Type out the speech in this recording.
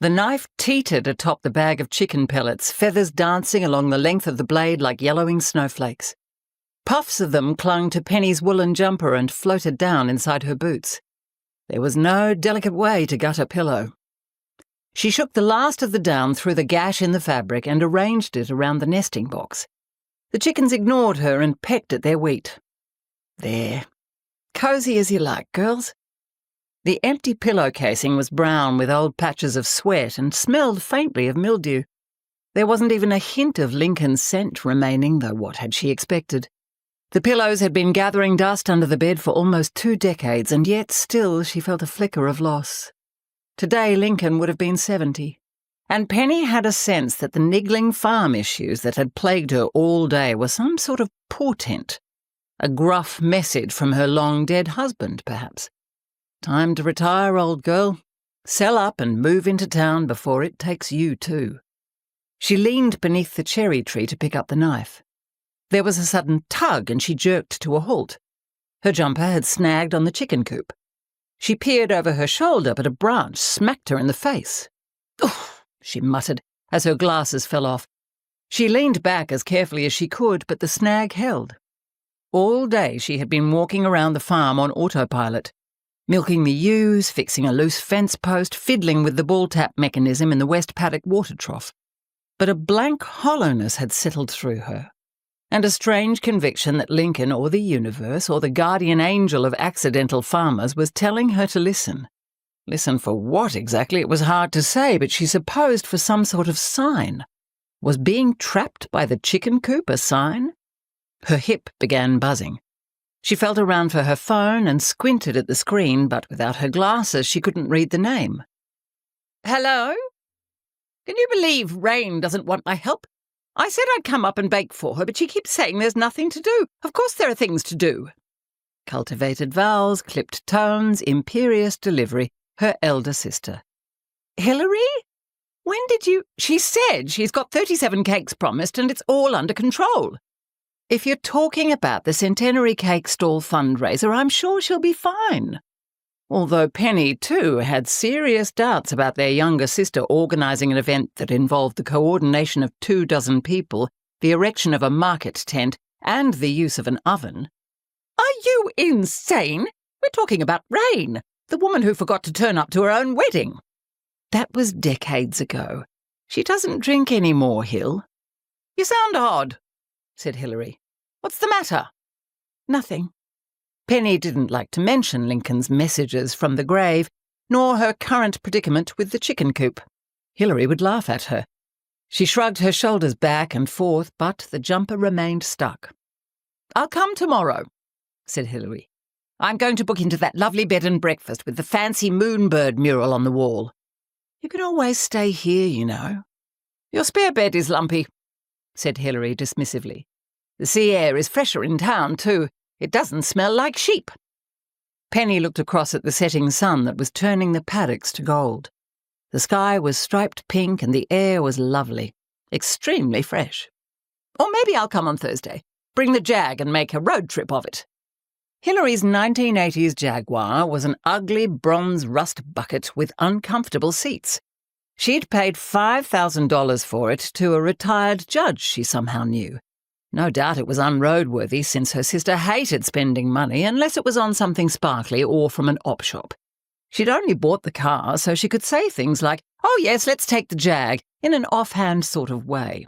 The knife teetered atop the bag of chicken pellets, feathers dancing along the length of the blade like yellowing snowflakes. Puffs of them clung to Penny's woolen jumper and floated down inside her boots. There was no delicate way to gut a pillow. She shook the last of the down through the gash in the fabric and arranged it around the nesting box. The chickens ignored her and pecked at their wheat. There. Cosy as you like, girls. The empty pillow casing was brown with old patches of sweat and smelled faintly of mildew. There wasn't even a hint of Lincoln's scent remaining, though what had she expected? The pillows had been gathering dust under the bed for almost 2 decades, and yet still she felt a flicker of loss. Today Lincoln would have been 70, and Penny had a sense that the niggling farm issues that had plagued her all day were some sort of portent, a gruff message from her long-dead husband, perhaps. Time to retire, old girl. Sell up and move into town before it takes you too. She leaned beneath the cherry tree to pick up the knife. There was a sudden tug and she jerked to a halt. Her jumper had snagged on the chicken coop. She peered over her shoulder, but a branch smacked her in the face. "Oof," she muttered as her glasses fell off. She leaned back as carefully as she could, but the snag held. All day she had been walking around the farm on autopilot, milking the ewes, fixing a loose fence post, fiddling with the ball tap mechanism in the west paddock water trough. But a blank hollowness had settled through her, and a strange conviction that Lincoln or the universe or the guardian angel of accidental farmers was telling her to listen. Listen for what exactly it was hard to say, but she supposed for some sort of sign. Was being trapped by the chicken coop a sign? Her hip began buzzing. She felt around for her phone and squinted at the screen, but without her glasses she couldn't read the name. "Hello? Can you believe Rain doesn't want my help? I said I'd come up and bake for her, but she keeps saying there's nothing to do. Of course there are things to do." Cultivated vowels, clipped tones, imperious delivery. Her elder sister. "Hilary? When did you—" "She said she's got 37 cakes promised and it's all under control. If you're talking about the centenary cake stall fundraiser, I'm sure she'll be fine." Although Penny, too, had serious doubts about their younger sister organising an event that involved the coordination of 24 people, the erection of a market tent, and the use of an oven. "Are you insane? We're talking about Rain, the woman who forgot to turn up to her own wedding." "That was decades ago. She doesn't drink any more, Hill." "You sound odd," said Hilary. "What's the matter?" "Nothing." Penny didn't like to mention Lincoln's messages from the grave, nor her current predicament with the chicken coop. Hilary would laugh at her. She shrugged her shoulders back and forth, but the jumper remained stuck. "I'll come tomorrow," said Hilary. "I'm going to book into that lovely bed and breakfast with the fancy moonbird mural on the wall." "You can always stay here, you know." "Your spare bed is lumpy," said Hilary dismissively. "The sea air is fresher in town, too. It doesn't smell like sheep." Penny looked across at the setting sun that was turning the paddocks to gold. The sky was striped pink and the air was lovely, extremely fresh. "Or maybe I'll come on Thursday. Bring the Jag and make a road trip of it." Hilary's 1980s Jaguar was an ugly bronze rust bucket with uncomfortable seats. She'd paid $5,000 for it to a retired judge she somehow knew. No doubt it was unroadworthy since her sister hated spending money unless it was on something sparkly or from an op shop. She'd only bought the car so she could say things like, "Oh yes, let's take the Jag," in an offhand sort of way.